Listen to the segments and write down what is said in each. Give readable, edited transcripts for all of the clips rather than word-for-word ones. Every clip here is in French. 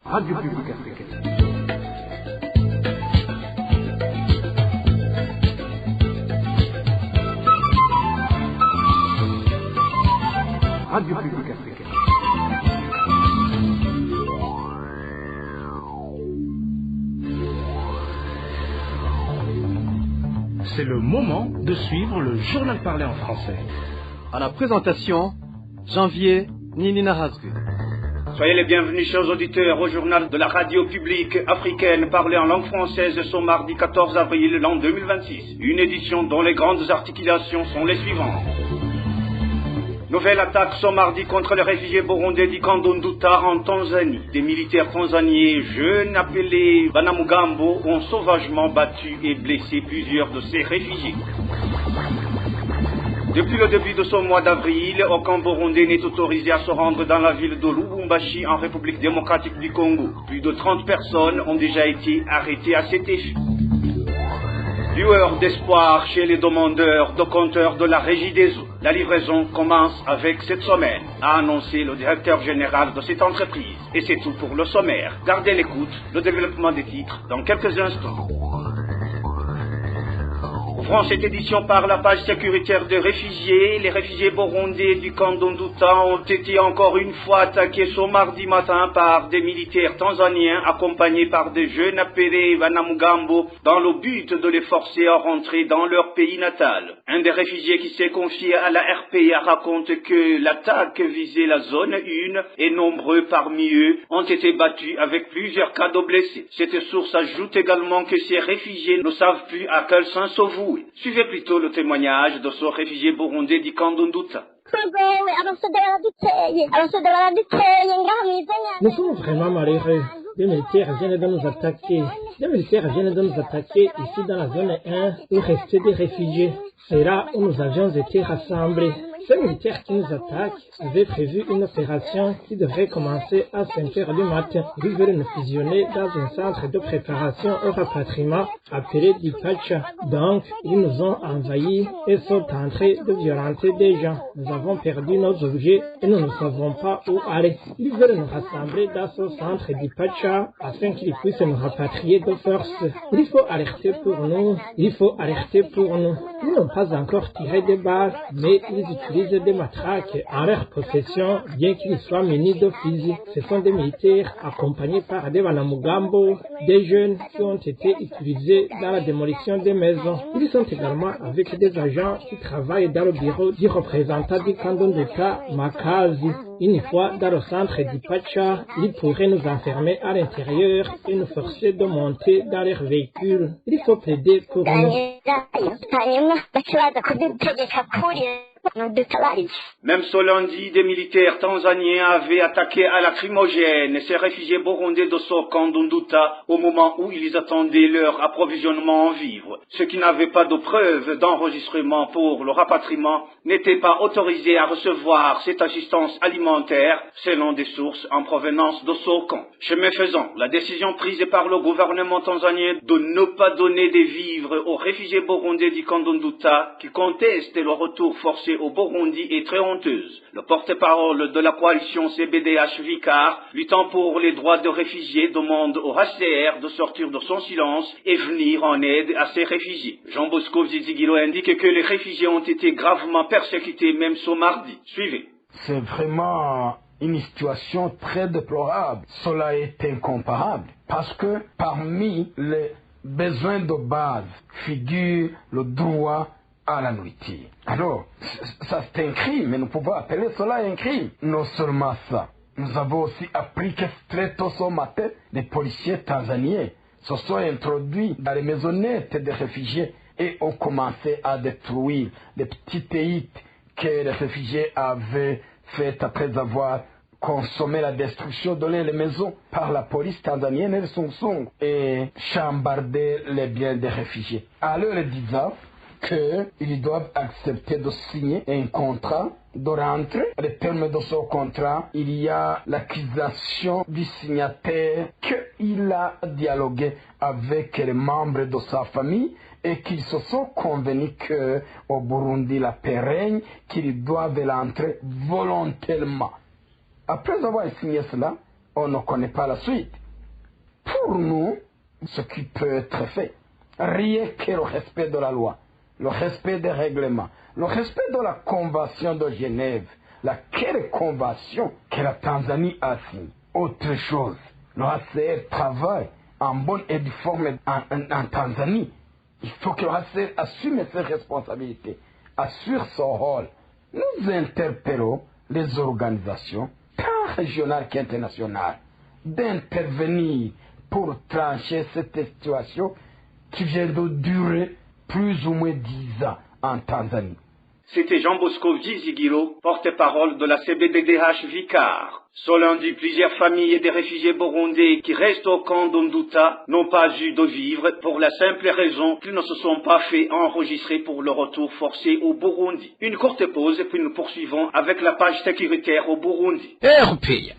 Radio Publique Africaine. Radio Publique Africaine. C'est le moment de suivre le journal parlé en français. À la présentation, Janvier Ninina Hazgu. Soyez les bienvenus, chers auditeurs, au journal de la radio publique africaine parlé en langue française ce mardi 14 avril l'an 2026. Une édition dont les grandes articulations sont les suivantes. Nouvelle attaque ce mardi contre les réfugiés burundais d'Ikandonduta en Tanzanie. Des militaires tanzaniens jeunes appelés Banamugambo ont sauvagement battu et blessé plusieurs de ces réfugiés. Depuis le début de ce mois d'avril, aucun Burundais n'est autorisé à se rendre dans la ville de Lubumbashi en République démocratique du Congo. Plus de 30 personnes ont déjà été arrêtées à cet effet. Lueur d'espoir chez les demandeurs de compteurs de la Régie des eaux. La livraison commence avec cette semaine, a annoncé le directeur général de cette entreprise. Et c'est tout pour le sommaire. Gardez l'écoute, le développement des titres dans quelques instants. Ouvrons cette édition par la page sécuritaire des réfugiés. Les réfugiés burundais du Kandonduta ont été encore une fois attaqués ce mardi matin par des militaires tanzaniens accompagnés par des jeunes appelés Banamugambo dans le but de les forcer à rentrer dans leur pays natal. Un des réfugiés qui s'est confié à la RPA raconte que l'attaque visait la zone 1 et nombreux parmi eux ont été battus avec plusieurs cas de blessés. Cette source ajoute également que ces réfugiés ne savent plus à quel sens se vouer. Suivez plutôt le témoignage de ce réfugié burundais d'Ikandonduta. Nous sommes vraiment malheureux. Des militaires viennent de nous attaquer. Ici dans la zone 1 où restaient des réfugiés. C'est là où nous avions été rassemblés. Ces militaires qui nous attaquent avaient prévu une opération qui devrait commencer à 5 heures du matin. Ils veulent nous fusionner dans un centre de préparation au rapatriement appelé Dipacha. Donc, ils nous ont envahis et sont en train de violenter des gens. Nous avons perdu nos objets et nous ne savons pas où aller. Ils veulent nous rassembler dans ce centre Dipacha afin qu'ils puissent nous rapatrier de force. Il faut alerter pour nous. Ils n'ont pas encore tiré des balles, mais ils utilisent des matraques en leur possession, bien qu'ils soient munis de fusils. Ce sont des militaires accompagnés par des Banamugambo, des jeunes qui ont été utilisés dans la démolition des maisons. Ils sont également avec des agents qui travaillent dans le bureau du représentant du Kandonduta, Makazi. Une fois dans le centre d'Ipacha, ils pourraient nous enfermer à l'intérieur et nous forcer de monter dans leurs véhicules. Il faut plaider pour nous. Même ce lundi, des militaires tanzaniens avaient attaqué à lacrymogène ces réfugiés burundais de Kandonduta au moment où ils attendaient leur approvisionnement en vivres. Ceux qui n'avaient pas de preuves d'enregistrement pour le rapatriement n'étaient pas autorisés à recevoir cette assistance alimentaire selon des sources en provenance de ce camp. Chemin faisant, la décision prise par le gouvernement tanzanien de ne pas donner des vivres aux réfugiés burundais du Kandonduta qui contestent le retour forcé au Burundi est très honteuse. Le porte-parole de la coalition CBDH Vicar, luttant pour les droits de réfugiés, demande au HCR de sortir de son silence et venir en aide à ces réfugiés. Jean Bosco Zizigilo indique que les réfugiés ont été gravement persécutés même ce mardi. Suivez. C'est vraiment une situation très déplorable. Cela est incomparable parce que parmi les besoins de base figure le droit à la nourriture. Alors, ça c'est un crime, mais nous pouvons appeler cela un crime. Non seulement ça, nous avons aussi appris que très tôt ce matin, les policiers tanzaniens se sont introduits dans les maisonnettes des réfugiés et ont commencé à détruire les petites huttes que les réfugiés avaient faites après avoir consommé la destruction de les maisons par la police tanzanienne et son et chambardé les biens des réfugiés. Alors les disant qu'ils doivent accepter de signer un contrat de rentrée. Les termes de ce contrat, il y a l'accusation du signataire qu'il a dialogué avec les membres de sa famille et qu'ils se sont convenus qu'au Burundi la paix règne, qu'ils doivent l'entrer volontairement. Après avoir signé cela, on ne connaît pas la suite. Pour nous, ce qui peut être fait, rien que le respect de la loi, le respect des règlements, le respect de la Convention de Genève, laquelle convention que la Tanzanie a signée. Autre chose, le HCR travaille en bonne et due forme en Tanzanie. Il faut que le HCR assume ses responsabilités, assure son rôle. Nous interpellons les organisations, tant régionales qu'internationales, d'intervenir pour trancher cette situation qui vient de durer plus ou moins 10 ans en Tanzanie. C'était Jean Bosco Vizigiro, porte-parole de la CBDDH Vicar. Ce lundi, plusieurs familles des réfugiés burundais qui restent au camp d'Onduta n'ont pas eu de vivre pour la simple raison qu'ils ne se sont pas fait enregistrer pour le retour forcé au Burundi. Une courte pause, puis nous poursuivons avec la page sécuritaire au Burundi. RPA.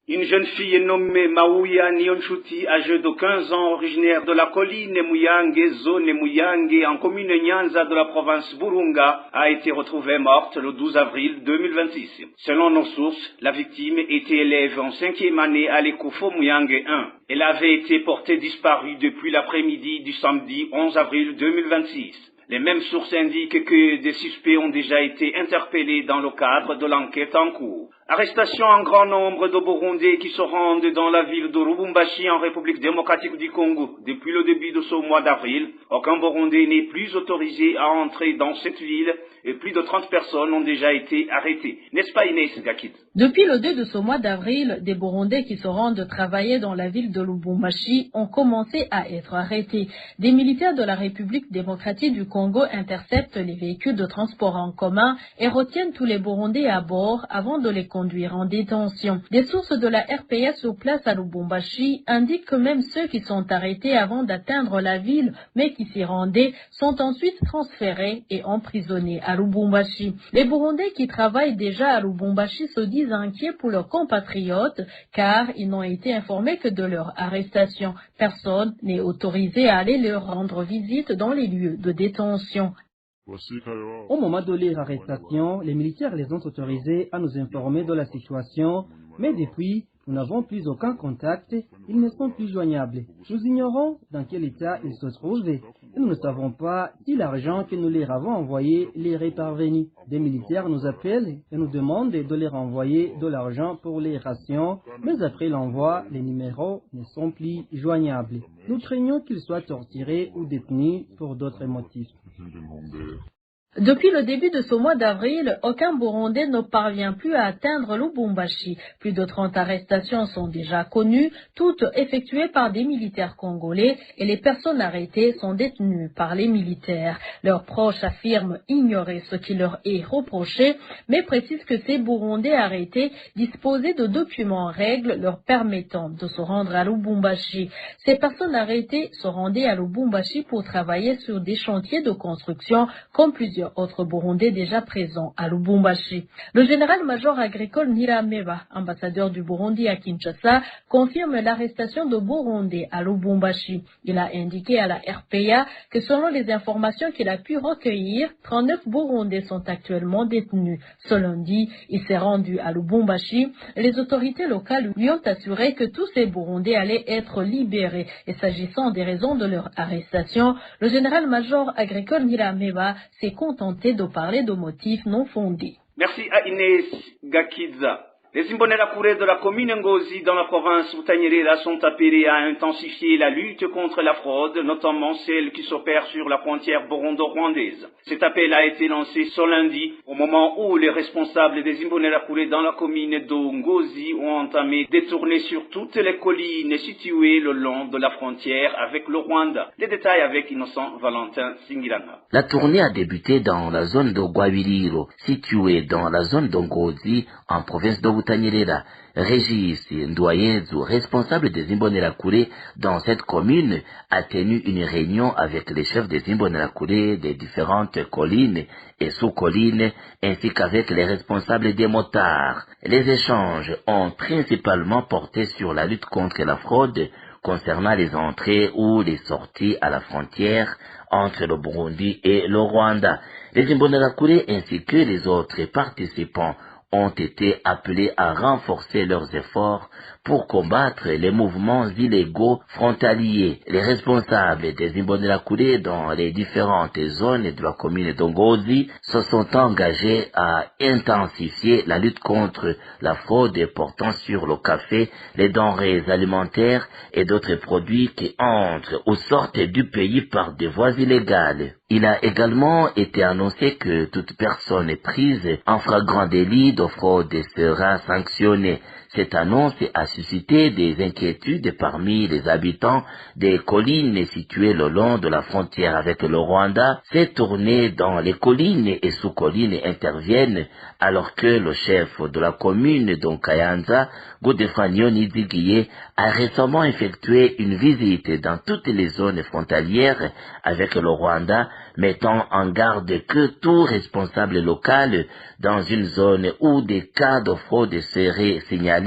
Une jeune fille nommée Mauya Nionchuti, âgée de 15 ans, originaire de la colline Muyange, zone Muyange, en commune Nyanza de la province Burunga, a été retrouvée morte le 12 avril 2026. Selon nos sources, la victime était élève en 5e année à l'Ekofo Muyange 1. Elle avait été portée disparue depuis l'après-midi du samedi 11 avril 2026. Les mêmes sources indiquent que des suspects ont déjà été interpellés dans le cadre de l'enquête en cours. Arrestation en grand nombre de Burundais qui se rendent dans la ville de Lubumbashi en République démocratique du Congo. Depuis le début de ce mois d'avril, aucun Burundais n'est plus autorisé à entrer dans cette ville et plus de 30 personnes ont déjà été arrêtées. N'est-ce pas Inès Gakid? Depuis le 2 de ce mois d'avril, des Burundais qui se rendent travailler dans la ville de Lubumbashi ont commencé à être arrêtés. Des militaires de la République démocratique du Congo interceptent les véhicules de transport en commun et retiennent tous les Burundais à bord avant de les conduire en détention. Des sources de la RPS sur place à Lubumbashi indiquent que même ceux qui sont arrêtés avant d'atteindre la ville, mais qui s'y rendaient, sont ensuite transférés et emprisonnés à Lubumbashi. Les Burundais qui travaillent déjà à Lubumbashi se disent inquiets pour leurs compatriotes car ils n'ont été informés que de leur arrestation. Personne n'est autorisé à aller leur rendre visite dans les lieux de détention. Au moment de leur arrestation, les militaires les ont autorisés à nous informer de la situation, mais depuis, nous n'avons plus aucun contact, ils ne sont plus joignables. Nous ignorons dans quel état ils se trouvent et nous ne savons pas si l'argent que nous leur avons envoyé leur est parvenu. Des militaires nous appellent et nous demandent de leur envoyer de l'argent pour les rations, mais après l'envoi, les numéros ne sont plus joignables. Nous craignons qu'ils soient torturés ou détenus pour d'autres motifs. Depuis le début de ce mois d'avril, aucun Burundais ne parvient plus à atteindre Lubumbashi. Plus de 30 arrestations sont déjà connues, toutes effectuées par des militaires congolais et les personnes arrêtées sont détenues par les militaires. Leurs proches affirment ignorer ce qui leur est reproché, mais précisent que ces Burundais arrêtés disposaient de documents en règle leur permettant de se rendre à Lubumbashi. Ces personnes arrêtées se rendaient à Lubumbashi pour travailler sur des chantiers de construction comme plusieurs autres Burundais déjà présents à Lubumbashi. Le général-major agricole Nirameba, ambassadeur du Burundi à Kinshasa, confirme l'arrestation de Burundais à Lubumbashi. Il a indiqué à la RPA que selon les informations qu'il a pu recueillir, 39 Burundais sont actuellement détenus. Ce lundi, il s'est rendu à Lubumbashi. Les autorités locales lui ont assuré que tous ces Burundais allaient être libérés. Et s'agissant des raisons de leur arrestation, le général-major agricole Nirameba s'est contenté de parler de motifs non fondés. Merci à Inès Gakidza. Les Imbonerakure de la commune Ngozi dans la province Butanyerera sont appelés à intensifier la lutte contre la fraude, notamment celle qui s'opère sur la frontière burundo-rwandaise. Cet appel a été lancé ce lundi, au moment où les responsables des Imbonerakure dans la commune de Ngozi ont entamé des tournées sur toutes les collines situées le long de la frontière avec le Rwanda. Les détails avec Innocent Valentin Singirana. La tournée a débuté dans la zone de Gwabiriro, située dans la zone de Ngozi, en province de Butanyerera. Régis Ndwayenzu, responsable des Imbonerakure dans cette commune, a tenu une réunion avec les chefs des Imbonerakure des différentes collines et sous-collines, ainsi qu'avec les responsables des motards. Les échanges ont principalement porté sur la lutte contre la fraude concernant les entrées ou les sorties à la frontière entre le Burundi et le Rwanda. Les Imbonerakure ainsi que les autres participants ont été appelés à renforcer leurs efforts pour combattre les mouvements illégaux frontaliers. Les responsables des Imbonerakure dans les différentes zones de la commune d'Ongozi se sont engagés à intensifier la lutte contre la fraude portant sur le café, les denrées alimentaires et d'autres produits qui entrent ou sortent du pays par des voies illégales. Il a également été annoncé que toute personne prise en flagrant délit de fraude sera sanctionnée. Cette annonce a suscité des inquiétudes parmi les habitants des collines situées le long de la frontière avec le Rwanda. Ces tournées dans les collines et sous-collines interviennent alors que le chef de la commune d'Onkayanza, Godefranio Nizigiye, a récemment effectué une visite dans toutes les zones frontalières avec le Rwanda, mettant en garde que tout responsable local dans une zone où des cas de fraude seraient signalés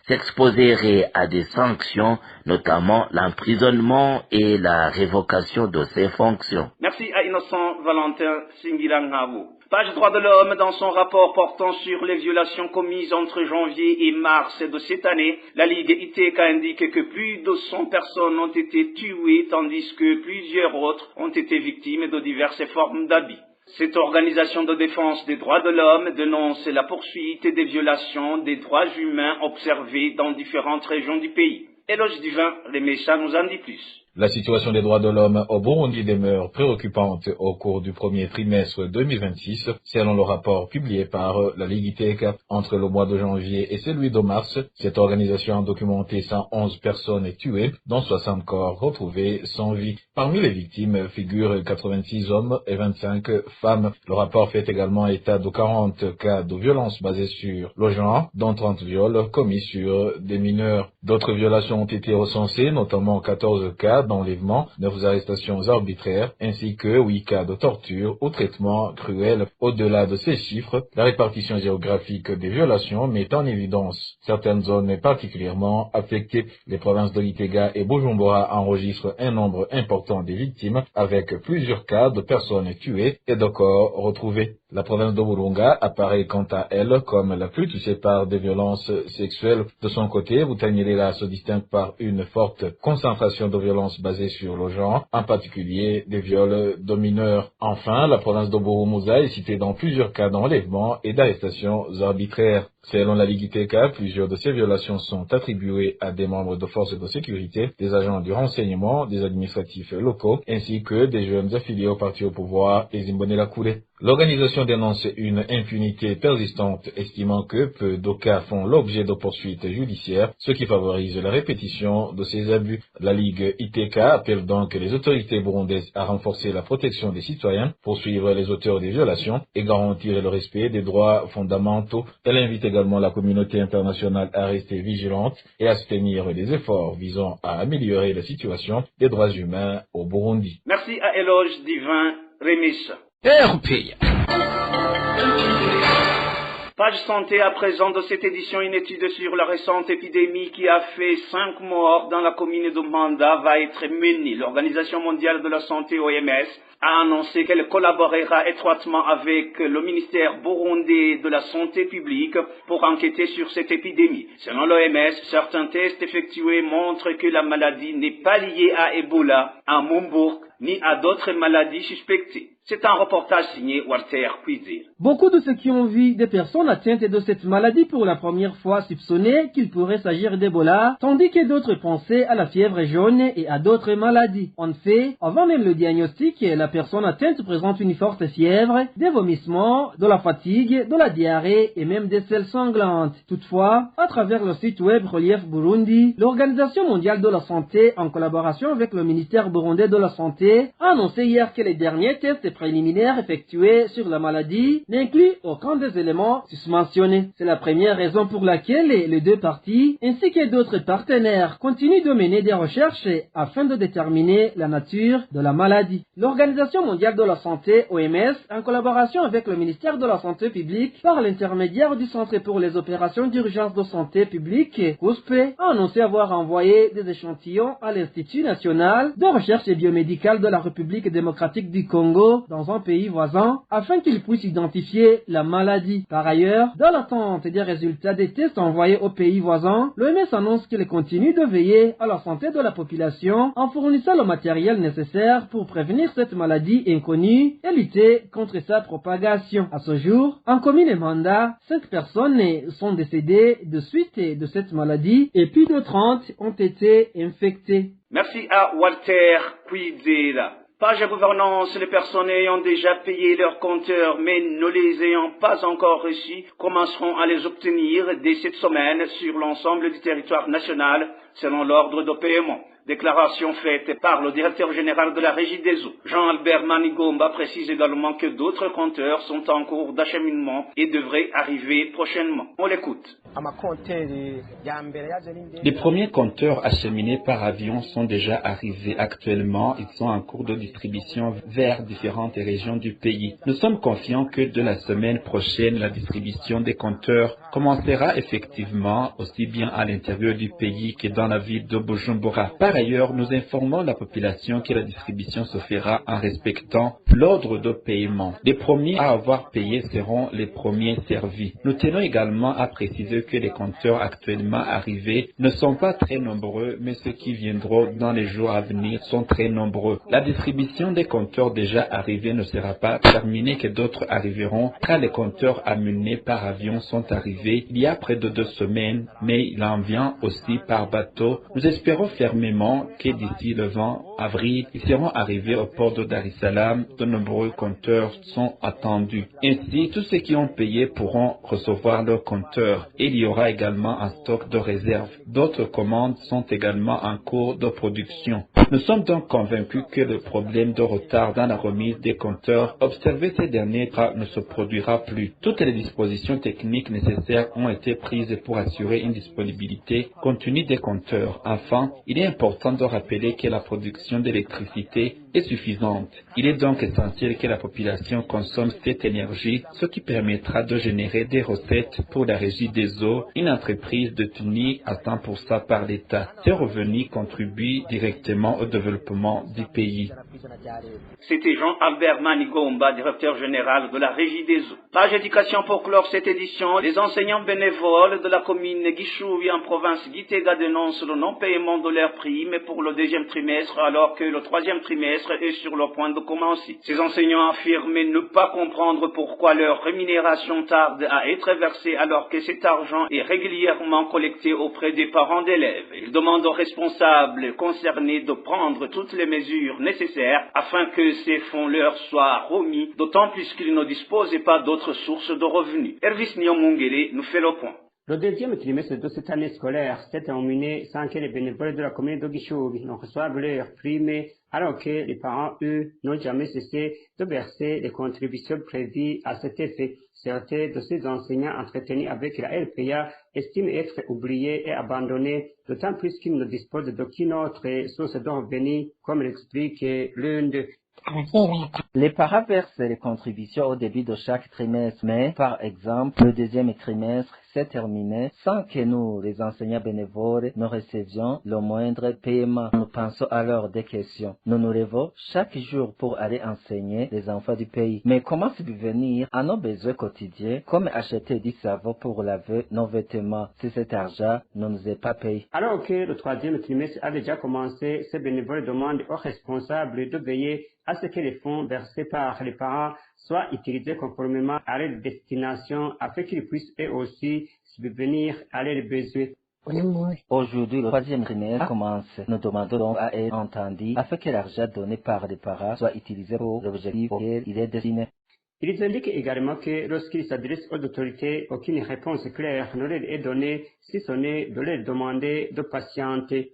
s'exposerait à des sanctions, notamment l'emprisonnement et la révocation de ses fonctions. Merci à Innocent Valentin Singirangabo. Page droits de l'homme, dans son rapport portant sur les violations commises entre janvier et mars de cette année, la Ligue ITK indique que plus de 100 personnes ont été tuées, tandis que plusieurs autres ont été victimes de diverses formes d'abus. Cette organisation de défense des droits de l'homme dénonce la poursuite des violations des droits humains observées dans différentes régions du pays. Éloge Divin, les méchants nous en dit plus. La situation des droits de l'homme au Burundi demeure préoccupante au cours du premier trimestre 2026, selon le rapport publié par la Ligue ITK. Entre le mois de janvier et celui de mars, cette organisation a documenté 111 personnes tuées, dont 60 corps retrouvés sans vie. Parmi les victimes figurent 86 hommes et 25 femmes. Le rapport fait également état de 40 cas de violences basées sur le genre, dont 30 viols commis sur des mineurs. D'autres violations ont été recensées, notamment 14 cas d'enlèvement, 9 arrestations arbitraires, ainsi que 8 cas de torture ou traitement cruel. Au-delà de ces chiffres, la répartition géographique des violations met en évidence certaines zones particulièrement affectées. Les provinces de Gitega et Bujumbura enregistrent un nombre important des victimes, avec plusieurs cas de personnes tuées et de corps retrouvés. La province de Burunga apparaît quant à elle comme la plus touchée par des violences sexuelles. De son côté, Butanyerera se distingue par une forte concentration de violences basées sur le genre, en particulier des viols de mineurs. Enfin, la province de Burumuza est citée dans plusieurs cas d'enlèvement et d'arrestations arbitraires. Selon la Ligue ITK, plusieurs de ces violations sont attribuées à des membres de forces de sécurité, des agents du renseignement, des administratifs locaux, ainsi que des jeunes affiliés au parti au pouvoir et Imbonerakure. L'organisation dénonce une impunité persistante, estimant que peu de cas font l'objet de poursuites judiciaires, ce qui favorise la répétition de ces abus. La Ligue ITK appelle donc les autorités burundaises à renforcer la protection des citoyens, poursuivre les auteurs des violations et garantir le respect des droits fondamentaux. Elle invite également la communauté internationale à rester vigilante et à soutenir des efforts visant à améliorer la situation des droits humains au Burundi. Merci à Éloge Divin Rémis. Page santé à présent de cette édition, une étude sur la récente épidémie qui a fait 5 morts dans la commune de Manda va être menée. L'Organisation mondiale de la santé OMS a annoncé qu'elle collaborera étroitement avec le ministère burundais de la santé publique pour enquêter sur cette épidémie. Selon l'OMS, certains tests effectués montrent que la maladie n'est pas liée à Ebola, à Mumburg, ni à d'autres maladies suspectées. C'est un reportage signé Walter Kwizir. Beaucoup de ceux qui ont vu des personnes atteintes de cette maladie pour la première fois soupçonnaient qu'il pourrait s'agir d'Ebola, tandis que d'autres pensaient à la fièvre jaune et à d'autres maladies. En fait, avant même le diagnostic, la personne atteinte présente une forte fièvre, des vomissements, de la fatigue, de la diarrhée et même des selles sanglantes. Toutefois, à travers le site web Relief Burundi, l'Organisation mondiale de la santé, en collaboration avec le ministère burundais de la santé, a annoncé hier que les derniers tests préliminaires effectués sur la maladie n'incluent aucun des éléments susmentionnés. C'est la première raison pour laquelle les deux parties, ainsi que d'autres partenaires, continuent de mener des recherches afin de déterminer la nature de la maladie. L'Organisation mondiale de la santé, OMS, en collaboration avec le ministère de la santé publique, par l'intermédiaire du Centre pour les opérations d'urgence de santé publique, COSPE, a annoncé avoir envoyé des échantillons à l'Institut national de recherche biomédicale de la République démocratique du Congo dans un pays voisin afin qu'ils puissent identifier la maladie. Par ailleurs, dans l'attente des résultats des tests envoyés aux pays voisins, l'OMS annonce qu'il continue de veiller à la santé de la population en fournissant le matériel nécessaire pour prévenir cette maladie inconnue et lutter contre sa propagation. À ce jour, en commune Manda, 5 personnes sont décédées de suite de cette maladie et plus de 30 ont été infectées. Merci à Walter Quidela. Page gouvernance, les personnes ayant déjà payé leurs compteurs mais ne les ayant pas encore reçus commenceront à les obtenir dès cette semaine sur l'ensemble du territoire national selon l'ordre de paiement. Déclaration faite par le directeur général de la Régie des eaux. Jean-Albert Manigomba précise également que d'autres compteurs sont en cours d'acheminement et devraient arriver prochainement. On l'écoute. Les premiers compteurs acheminés par avion sont déjà arrivés actuellement. Ils sont en cours de distribution vers différentes régions du pays. Nous sommes confiants que de la semaine prochaine, la distribution des compteurs commencera effectivement aussi bien à l'intérieur du pays que dans la ville de Bujumbura. Par ailleurs, nous informons la population que la distribution se fera en respectant l'ordre de paiement. Les premiers à avoir payé seront les premiers servis. Nous tenons également à préciser que les compteurs actuellement arrivés ne sont pas très nombreux, mais ceux qui viendront dans les jours à venir sont très nombreux. La distribution des compteurs déjà arrivés ne sera pas terminée que d'autres arriveront car les compteurs amenés par avion sont arrivés il y a près de 2 semaines, mais il en vient aussi par bateau. Nous espérons fermement que d'ici le 20 avril, ils seront arrivés au port de Dar es Salaam. De nombreux compteurs sont attendus. Ainsi, tous ceux qui ont payé pourront recevoir leur compteur. Il y aura également un stock de réserve. D'autres commandes sont également en cours de production. Nous sommes donc convaincus que le problème de retard dans la remise des compteurs observé ces derniers temps ne se produira plus. Toutes les dispositions techniques nécessaires ont été prises pour assurer une disponibilité continue des compteurs. Enfin, il est important de rappeler que la production d'électricité est suffisante. Il est donc essentiel que la population consomme cette énergie, ce qui permettra de générer des recettes pour la Régie des eaux, une entreprise détenue à 100% par l'État. Ces revenus contribuent directement au développement du pays. C'était Jean-Albert Manigomba, directeur général de la Régie des eaux. Page éducation pour clore cette édition. Les enseignants bénévoles de la commune Guichouvi en province Gitega dénoncent le non-paiement de leurs primes pour le 2e trimestre alors que le 3e trimestre est sur le point de commencer. Ces enseignants affirment ne pas comprendre pourquoi leur rémunération tarde à être versée alors que cet argent est régulièrement collecté auprès des parents d'élèves. Ils demandent aux responsables concernés de prendre toutes les mesures nécessaires afin que ces fonds leur soient remis, d'autant plus qu'ils ne disposaient pas d'autres sources de revenus. Hervis Nyomungele nous fait le point. Le 2e trimestre de cette année scolaire s'est terminé sans que les bénévoles de la commune de Guichouvi ne reçoivent leurs primes, alors que les parents, eux, n'ont jamais cessé de verser les contributions prévues à cet effet. Certains de ces enseignants entretenus avec la LPA estiment être oubliés et abandonnés, d'autant plus qu'ils ne disposent d'aucune autre source de revenus, comme l'explique l'un d'eux. Les parents versent les contributions au début de chaque trimestre, mais par exemple, le 2e trimestre s'est terminé sans que nous, les enseignants bénévoles, ne recevions le moindre paiement. Nous pensons alors des questions. Nous nous levons chaque jour pour aller enseigner les enfants du pays. Mais comment subvenir à nos besoins quotidiens, comme acheter du savon pour laver nos vêtements, si cet argent ne nous est pas payé? Alors que le 3e trimestre a déjà commencé, ces bénévoles demandent aux responsables de veiller à ce que les fonds versés par les parents soient utilisés conformément à leur destination afin qu'ils puissent eux aussi subvenir à leurs besoins. Aujourd'hui, le 3e trimestre commence. Nous demandons donc à être entendus afin que l'argent donné par les parents soit utilisé pour l'objectif auquel il est destiné. Ils indiquent également que lorsqu'ils s'adressent aux autorités, aucune réponse claire ne leur est donnée, si ce n'est de leur demander de patienter.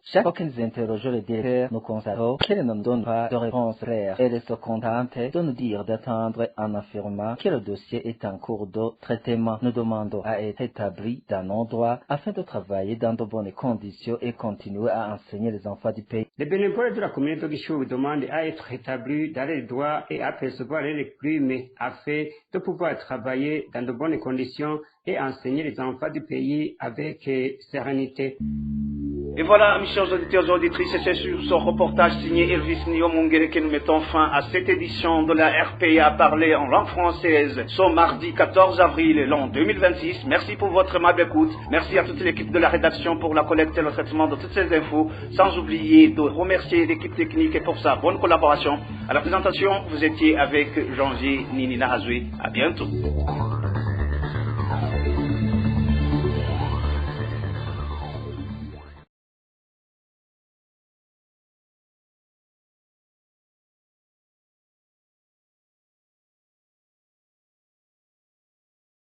Chaque fois que nous interrogeons le directeur, nous constatons qu'elle ne nous donne pas de réponse claire. Elle se contente de nous dire d'attendre en affirmant que le dossier est en cours de traitement. Nous demandons à être établis dans nos droits afin de travailler dans de bonnes conditions et continuer à enseigner les enfants du pays. Les bénévoles de la communauté de Guichouvi demandent à être établis dans les droits et à percevoir les primes afin de pouvoir travailler dans de bonnes conditions et enseigner les enfants du pays avec sérénité. Et voilà, mes chers auditeurs et auditrices, c'est sur ce reportage signé Elvis Niomongere que nous mettons fin à cette édition de la RPA parlée en langue française ce mardi 14 avril l'an 2026. Merci pour votre aimable écoute. Merci à toute l'équipe de la rédaction pour la collecte et le traitement de toutes ces infos. Sans oublier de remercier l'équipe technique pour sa bonne collaboration. À la présentation, vous étiez avec Jean-G Ninina Hazoué. À bientôt.